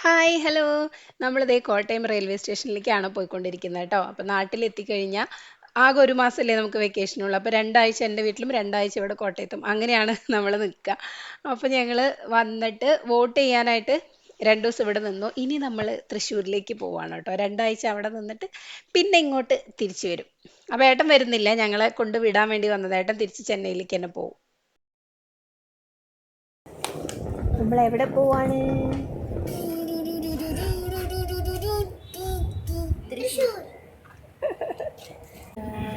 Hi hello. നമ്മളിതേ Kottayam railway സ്റ്റേഷനിലേക്കാണ് പോയിക്കൊണ്ടിരിക്കുന്നത് കേട്ടോ. അപ്പോൾ നാട്ടിലെത്തിക്കഴിഞ്ഞാൽ ആകെ ഒരു മാസമല്ലേ നമുക്ക് വെക്കേഷനുള്ളൂ. അപ്പോൾ രണ്ടാഴ്ച എൻ്റെ വീട്ടിലും രണ്ടാഴ്ച ഇവിടെ കോട്ടയത്തും അങ്ങനെയാണ് നമ്മൾ നിൽക്കുക. അപ്പോൾ ഞങ്ങൾ വന്നിട്ട് വോട്ട് ചെയ്യാനായിട്ട് 2 ദിവസം ഇവിടെ നിന്നു. ഇനി നമ്മൾ തൃശ്ശൂരിലേക്ക് പോവാണ് കേട്ടോ. രണ്ടാഴ്ച അവിടെ നിന്നിട്ട് പിന്നെ ഇങ്ങോട്ട് തിരിച്ചു വരും. അപ്പോൾ ഏട്ടൻ വരുന്നില്ല, ഞങ്ങളെ കൊണ്ട് വിടാൻ വേണ്ടി വന്നത്. ഏട്ടൻ തിരിച്ച് ചെന്നൈയിലേക്ക് തന്നെ പോകും. നമ്മൾ എവിടെ പോവാണ്?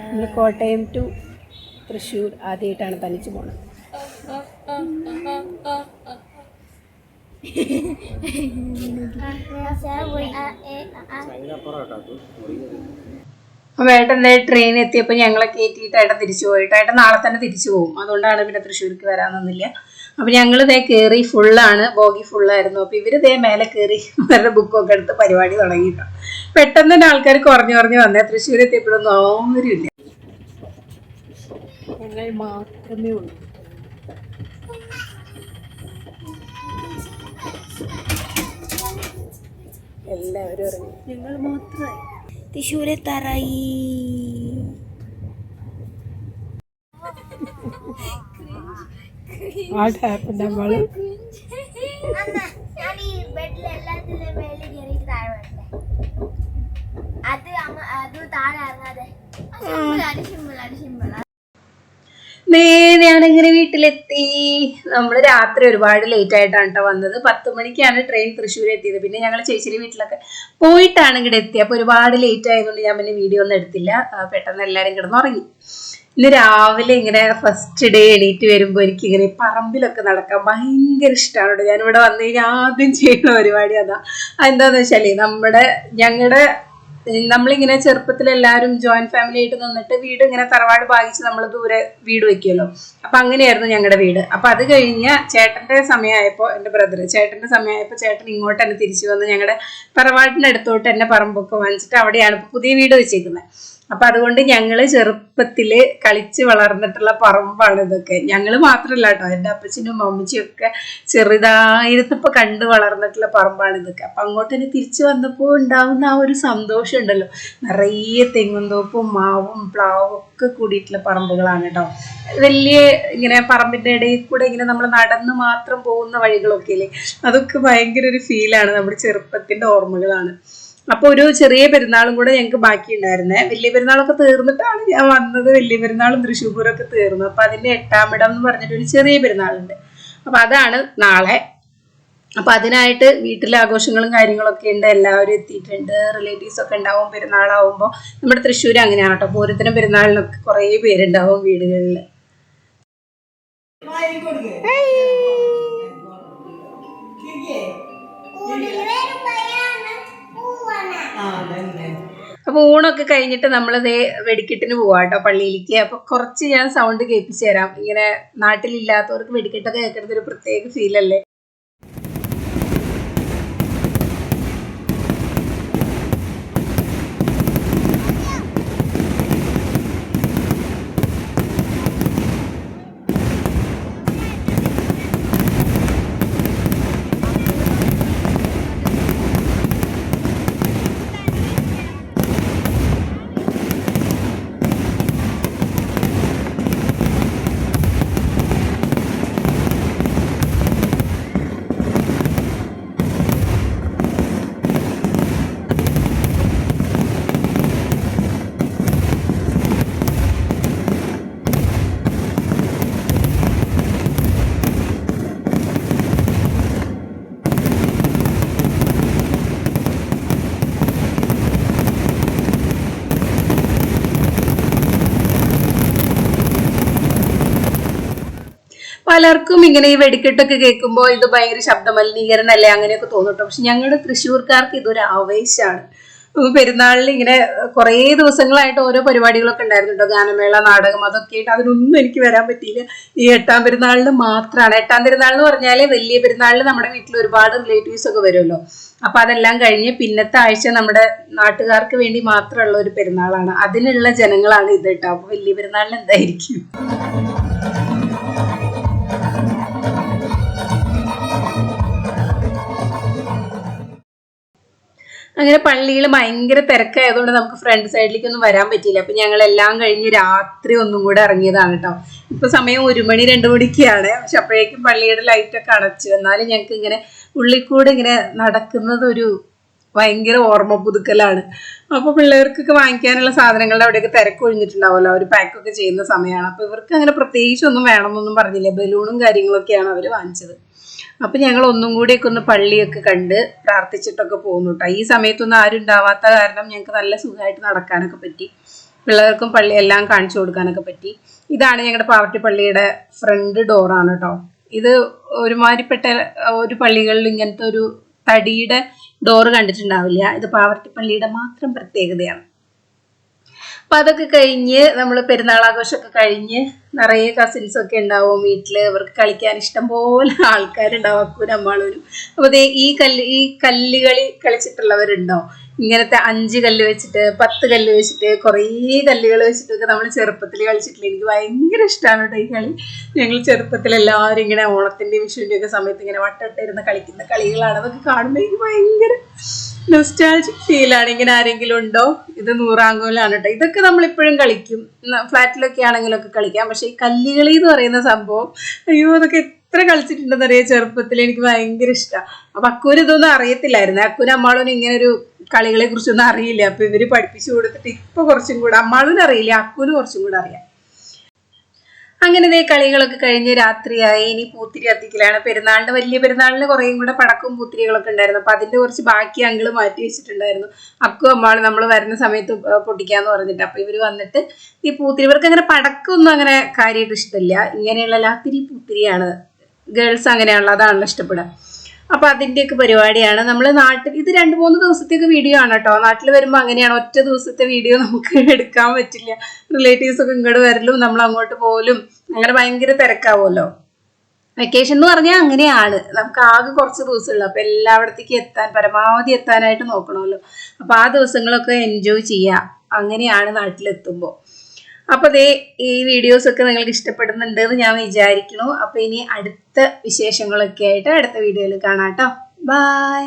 നമ്മൾ കോട്ടയം ടു തൃശ്ശൂർ ആദ്യമായിട്ടാണ് തനിച്ച് പോണത്. അപ്പോൾ ഏട്ടൻ ട്രെയിൻ എത്തിയപ്പോൾ ഞങ്ങളെ കയറ്റിയിട്ട് ഏട്ടൻ തിരിച്ചു പോയിട്ട് ഏട്ടൻ നാളെ തന്നെ തിരിച്ചു പോകും. അതുകൊണ്ടാണ് പിന്നെ തൃശ്ശൂർക്ക് വരാനൊന്നുമില്ല. അപ്പോൾ ഞങ്ങൾ കയറി ഫുള്ളാണ്, ബോഗി ഫുള്ളായിരുന്നു. അപ്പോൾ ഇവർ മേലെ കയറി അവരുടെ ബുക്കൊക്കെ എടുത്ത് പരിപാടി തുടങ്ങിയിട്ടോ. പെട്ടെന്ന് തന്നെ ആൾക്കാർ കുറഞ്ഞു വന്നേ. തൃശ്ശൂർ എത്തിയപ്പോഴൊന്നും ആരുമില്ല, ഞങ്ങൾ മാത്രമേ ഉള്ളൂ. എല്ലാവരും ഇറങ്ങി, ഞങ്ങൾ മാത്രമായി. തൃശ്ശൂരെത്താറായി. What happened, Ammalu? നേരെയാണ് ഇങ്ങനെ വീട്ടിലെത്തി. നമ്മൾ രാത്രി ഒരുപാട് ലേറ്റ് ആയിട്ടാണ് കേട്ടോ വന്നത്. 10 മണിക്കാണ് ട്രെയിൻ തൃശ്ശൂർ എത്തിയത്. പിന്നെ ഞങ്ങൾ ചേച്ചിയുടെ വീട്ടിലൊക്കെ പോയിട്ടാണ് ഇങ്ങോട്ട് എത്തിയത്. അപ്പോൾ ഒരുപാട് ലേറ്റ് ആയതുകൊണ്ട് ഞാൻ പിന്നെ വീഡിയോ ഒന്നും എടുത്തില്ല. പെട്ടെന്ന് എല്ലാവരും കിടന്നുറങ്ങി. ഇന്ന് രാവിലെ ഇങ്ങനെ ഫസ്റ്റ് ഡേ എണീറ്റ് വരുമ്പോൾ എനിക്കിങ്ങനെ പറമ്പിലൊക്കെ നടക്കാൻ ഭയങ്കര ഇഷ്ടമാണ്. ഞാനിവിടെ വന്നു കഴിഞ്ഞാൽ ആദ്യം ചെയ്യുന്ന പരിപാടി അതാ. അതെന്താണെന്ന് വെച്ചാൽ ഞങ്ങളുടെ നമ്മളിങ്ങനെ ചെറുപ്പത്തിൽ എല്ലാവരും ജോയിന്റ് ഫാമിലി ആയിട്ട് നിന്നിട്ട് വീട് ഇങ്ങനെ തറവാട് ഭാഗിച്ച് നമ്മൾ ദൂരെ വീട് വെക്കുമല്ലോ. അപ്പം അങ്ങനെയായിരുന്നു ഞങ്ങളുടെ വീട്. അപ്പം അത് കഴിഞ്ഞ് ചേട്ടൻ്റെ സമയമായപ്പോൾ, എൻ്റെ ചേട്ടൻ്റെ സമയമായപ്പോൾ ചേട്ടൻ ഇങ്ങോട്ട് തന്നെ തിരിച്ചു വന്ന് ഞങ്ങളുടെ തറവാടിനടുത്തോട്ട് തന്നെ പറമ്പൊക്കെ വാങ്ങിച്ചിട്ട് അവിടെയാണ് ഇപ്പോൾ പുതിയ വീട് വെച്ചേക്കുന്നത്. അപ്പം അതുകൊണ്ട് ഞങ്ങൾ ചെറുപ്പത്തിൽ കളിച്ച് വളർന്നിട്ടുള്ള പറമ്പാണ് ഇതൊക്കെ. ഞങ്ങൾ മാത്രമല്ല കേട്ടോ, എൻ്റെ അപ്പച്ചനും അമ്മച്ചിയും ഒക്കെ ചെറുതായിരുന്നപ്പോൾ കണ്ട് വളർന്നിട്ടുള്ള പറമ്പാണ് ഇതൊക്കെ. അപ്പം അങ്ങോട്ട് തന്നെ തിരിച്ചു വന്നപ്പോൾ ഉണ്ടാവുന്ന ആ ഒരു സന്തോഷം ഉണ്ടല്ലോ. നിറയെ തെങ്ങുംതോപ്പും മാവും പ്ലാവും ഒക്കെ കൂടിയിട്ടുള്ള പറമ്പുകളാണ് കേട്ടോ. വലിയ ഇങ്ങനെ പറമ്പിൻ്റെ ഇടയിൽ കൂടെ ഇങ്ങനെ നമ്മൾ നടന്ന് മാത്രം പോകുന്ന വഴികളൊക്കെ ഇല്ലേ, അതൊക്കെ ഭയങ്കര ഒരു ഫീലാണ്. നമ്മുടെ ചെറുപ്പത്തിൻ്റെ ഓർമ്മകളാണ്. അപ്പോൾ ഒരു ചെറിയ പെരുന്നാളും കൂടെ ഞങ്ങൾക്ക് ബാക്കിയുണ്ടായിരുന്നേ. വലിയ പെരുന്നാളൊക്കെ തീർന്നിട്ടാണ് ഞാൻ വന്നത്. വലിയ പെരുന്നാളും തൃശ്ശൂർ പൂരമൊക്കെ തീർന്നു. അപ്പം അതിൻ്റെ 8-ാം ഇടം എന്ന് പറഞ്ഞിട്ട് ഒരു ചെറിയ പെരുന്നാളുണ്ട്. അപ്പം അതാണ് നാളെ. അപ്പം അതിനായിട്ട് വീട്ടിലെ ആഘോഷങ്ങളും കാര്യങ്ങളൊക്കെ ഉണ്ട്. എല്ലാവരും എത്തിയിട്ടുണ്ട്, റിലേറ്റീവ്സ് ഒക്കെ ഉണ്ടാവും. പെരുന്നാളാവുമ്പോൾ നമ്മുടെ തൃശ്ശൂർ അങ്ങനെയാണ് കേട്ടോ. പൂരത്തിനും പെരുന്നാളിനൊക്കെ കുറേ പേരുണ്ടാവും വീടുകളിൽ. അപ്പോൾ ഊണൊക്കെ കഴിഞ്ഞിട്ട് നമ്മളിത് വെടിക്കെട്ടിന് പോവാം കേട്ടോ, പള്ളിയിലേക്ക്. അപ്പോൾ കുറച്ച് ഞാൻ സൗണ്ട് കേൾപ്പിച്ചു തരാം. ഇങ്ങനെ നാട്ടിലില്ലാത്തവർക്ക് വെടിക്കെട്ടൊക്കെ കേൾക്കുന്നത് ഒരു പ്രത്യേക ഫീലല്ലേ. പലർക്കും ഇങ്ങനെ ഈ വെടിക്കെട്ടൊക്കെ കേൾക്കുമ്പോൾ ഇത് ഭയങ്കര ശബ്ദ മലിനീകരണമല്ലേ അങ്ങനെയൊക്കെ തോന്നിട്ടോ. പക്ഷെ ഞങ്ങളുടെ തൃശ്ശൂർക്കാർക്ക് ഇതൊരു ആവേശമാണ്. പെരുന്നാളിൽ ഇങ്ങനെ കുറേ ദിവസങ്ങളായിട്ട് ഓരോ പരിപാടികളൊക്കെ ഉണ്ടായിരുന്നു കേട്ടോ, ഗാനമേള, നാടകം, അതൊക്കെ ആയിട്ട്. അതിനൊന്നും എനിക്ക് വരാൻ പറ്റിയില്ല. ഈ 8-ാം പെരുന്നാളിന് മാത്രമാണ്. 8-ാം പെരുന്നാൾ എന്ന് പറഞ്ഞാൽ വലിയ പെരുന്നാളിൽ നമ്മുടെ വീട്ടിൽ ഒരുപാട് റിലേറ്റീവ്സ് ഒക്കെ വരുമല്ലോ. അപ്പം അതെല്ലാം കഴിഞ്ഞ് പിന്നത്തെ ആഴ്ച നമ്മുടെ നാട്ടുകാർക്ക് വേണ്ടി മാത്രമുള്ള ഒരു പെരുന്നാളാണ്. അതിനുള്ള ജനങ്ങളാണ് ഇത് കേട്ടോ. അപ്പോൾ വലിയ പെരുന്നാളിന് എന്തായിരിക്കും. അങ്ങനെ പള്ളിയിൽ ഭയങ്കര തിരക്കായതുകൊണ്ട് നമുക്ക് ഫ്രണ്ട് സൈഡിലേക്കൊന്നും വരാൻ പറ്റിയില്ല. അപ്പൊ ഞങ്ങൾ എല്ലാം കഴിഞ്ഞ് രാത്രി ഒന്നും കൂടെ ഇറങ്ങിയതാണ് കേട്ടോ. ഇപ്പൊ സമയം 1 മണി 2 മണിക്കാണ്. പക്ഷെ അപ്പോഴേക്കും പള്ളിയുടെ ലൈറ്റൊക്കെ അടച്ചു. എന്നാലും ഞങ്ങൾക്ക് ഇങ്ങനെ ഉള്ളിൽ ഇങ്ങനെ നടക്കുന്നത് ഒരു ഭയങ്കര ഓർമ്മ പുതുക്കലാണ്. അപ്പൊ പിള്ളേർക്കൊക്കെ വാങ്ങിക്കാനുള്ള സാധനങ്ങളുടെ അവിടെയൊക്കെ തിരക്ക് ഒഴിഞ്ഞിട്ടുണ്ടാവുമല്ലോ, അവർ പാക്കൊക്കെ ചെയ്യുന്ന സമയമാണ്. അപ്പൊ ഇവർക്ക് അങ്ങനെ പ്രത്യേകിച്ച് ഒന്നും വേണമെന്നൊന്നും പറഞ്ഞില്ല, ബലൂണും കാര്യങ്ങളൊക്കെയാണ് അവർ വാങ്ങിച്ചത്. അപ്പൊ ഞങ്ങൾ ഒന്നും കൂടിയൊക്കെ ഒന്ന് പള്ളിയൊക്കെ കണ്ട് പ്രാർത്ഥിച്ചിട്ടൊക്കെ പോകുന്നു കേട്ടോ. ഈ സമയത്തൊന്നും ആരും ഉണ്ടാവാത്ത കാരണം ഞങ്ങൾക്ക് നല്ല സുഖമായിട്ട് നടക്കാനൊക്കെ പറ്റി. പിള്ളേർക്കും പള്ളി എല്ലാം കാണിച്ചു കൊടുക്കാനൊക്കെ പറ്റി. ഇതാണ് ഞങ്ങളുടെ പാവട്ടി പള്ളിയുടെ ഫ്രണ്ട് ഡോറാണ് കേട്ടോ. ഇത് ഒരുമാതിരിപ്പെട്ട ഒരു പള്ളികളിൽ ഇങ്ങനത്തെ ഒരു തടിയുടെ ഡോറ് കണ്ടിട്ടുണ്ടാവില്ല. ഇത് പാവട്ടി പള്ളിയുടെ മാത്രം പ്രത്യേകതയാണ്. അപ്പൊ അതൊക്കെ കഴിഞ്ഞ് നമ്മൾ പെരുന്നാളാഘോഷമൊക്കെ കഴിഞ്ഞ് നിറയെ കസിൻസ് ഒക്കെ ഉണ്ടാവും വീട്ടില്. അവർക്ക് കളിക്കാൻ ഇഷ്ടം പോലെ ആൾക്കാരുണ്ടാവും, അക്കൂനും അമ്മാളൂരും. അപ്പൊ ഈ കല്ലുകളി കളിച്ചിട്ടുള്ളവരുണ്ടോ? ഇങ്ങനത്തെ 5 കല്ല് വെച്ചിട്ട് 10 കല്ല് വെച്ചിട്ട് കുറേ കല്ലുകൾ വെച്ചിട്ടൊക്കെ നമ്മൾ ചെറുപ്പത്തിൽ കളിച്ചിട്ടില്ല. എനിക്ക് ഭയങ്കര ഇഷ്ടമാണ് കേട്ടോ ഈ കളി. ഞങ്ങൾ ചെറുപ്പത്തിൽ എല്ലാവരും ഇങ്ങനെ ഓണത്തിന്റെ വിഷുവിന്റെ ഒക്കെ സമയത്ത് ഇങ്ങനെ വട്ടമിട്ടിരുന്ന് കളിക്കുന്ന കളികളാണ്. അതൊക്കെ കാണുമ്പോൾ എനിക്ക് ഭയങ്കര നൊസ്റ്റാൾജിക് ഫീലാണ്. ഇങ്ങനെ ആരെങ്കിലും ഉണ്ടോ? ഇത് 100 കേട്ടോ. ഇതൊക്കെ നമ്മളിപ്പോഴും കളിക്കും, ഫ്ലാറ്റിലൊക്കെ ആണെങ്കിലൊക്കെ കളിക്കാം. പക്ഷെ ഈ കല്ലുകളി എന്ന് പറയുന്ന സംഭവം, അയ്യോ അതൊക്കെ എത്ര കളിച്ചിട്ടുണ്ടെന്ന് അറിയാം ചെറുപ്പത്തിൽ. എനിക്ക് ഭയങ്കര ഇഷ്ടമാണ്. അപ്പൊ അക്കൂന് ഇതൊന്നും അറിയത്തില്ലായിരുന്നു. അക്കൂനും അമ്മാളൂനും ഇങ്ങനെ ഒരു കളികളെ കുറിച്ചൊന്നും അറിയില്ല. അപ്പൊ ഇവര് പഠിപ്പിച്ചു കൊടുത്തിട്ട് ഇപ്പൊ കുറച്ചും കൂടെ, അമ്മാളൂനും അറിയില്ല, അക്കൂന് കുറച്ചും കൂടെ അറിയാം. അങ്ങനെ കളികളൊക്കെ കഴിഞ്ഞ് രാത്രിയായി. ഇനി പൂത്തിരി കത്തിക്കലാണ്. പെരുന്നാളിന്, വലിയ പെരുന്നാളിന് കുറേയും കൂടെ പടക്കവും പൂത്തിരികളൊക്കെ ഉണ്ടായിരുന്നു. അപ്പൊ അതിന്റെ കുറച്ച് ബാക്കി അങ്കിള് മാറ്റി വെച്ചിട്ടുണ്ടായിരുന്നു. അക്കും അമ്മാള് നമ്മൾ വരുന്ന സമയത്ത് പൊട്ടിക്കാന്ന് പറഞ്ഞിട്ട്. അപ്പൊ ഇവര് വന്നിട്ട് ഈ പൂത്തിരി, ഇവർക്ക് അങ്ങനെ പടക്കമൊന്നും അങ്ങനെ കാര്യമായിട്ട് ഇഷ്ടമില്ല. ഇങ്ങനെയുള്ള ലാത്തിരി പൂത്തിരിയാണ്, ഗേൾസ് അങ്ങനെയാണല്ലോ, അതാണല്ലോ ഇഷ്ടപ്പെടുക. അപ്പൊ അതിന്റെയൊക്കെ പരിപാടിയാണ്. നമ്മൾ നാട്ടിൽ ഇത് 2-3 ദിവസത്തേക്ക് വീഡിയോ ആണ് കേട്ടോ. നാട്ടിൽ വരുമ്പോൾ അങ്ങനെയാണ്, ഒറ്റ ദിവസത്തെ വീഡിയോ നമുക്ക് എടുക്കാൻ പറ്റില്ല. റിലേറ്റീവ്സ് ഒക്കെ ഇങ്ങോട്ട് വരലും നമ്മൾ അങ്ങോട്ട് പോലും അങ്ങനെ ഭയങ്കര തിരക്കാവുമല്ലോ. വെക്കേഷൻ എന്ന് പറഞ്ഞാൽ അങ്ങനെയാണ്, നമുക്ക് ആകെ കുറച്ച് ദിവസമുള്ളൂ. അപ്പൊ എല്ലായിടത്തേക്കും പരമാവധി എത്താനായിട്ട് നോക്കണമല്ലോ. അപ്പൊ ആ ദിവസങ്ങളൊക്കെ എൻജോയ് ചെയ്യാം. അങ്ങനെയാണ് നാട്ടിലെത്തുമ്പോൾ. അപ്പൊ ഈ വീഡിയോസ് ഒക്കെ നിങ്ങൾക്ക് ഇഷ്ടപ്പെടുന്നുണ്ട് എന്ന് ഞാൻ വിചാരിക്കുന്നു. അപ്പൊ ഇനി അടുത്ത വിശേഷങ്ങളൊക്കെ ആയിട്ട് അടുത്ത വീഡിയോയിൽ കാണാം കേട്ടോ. ബൈ.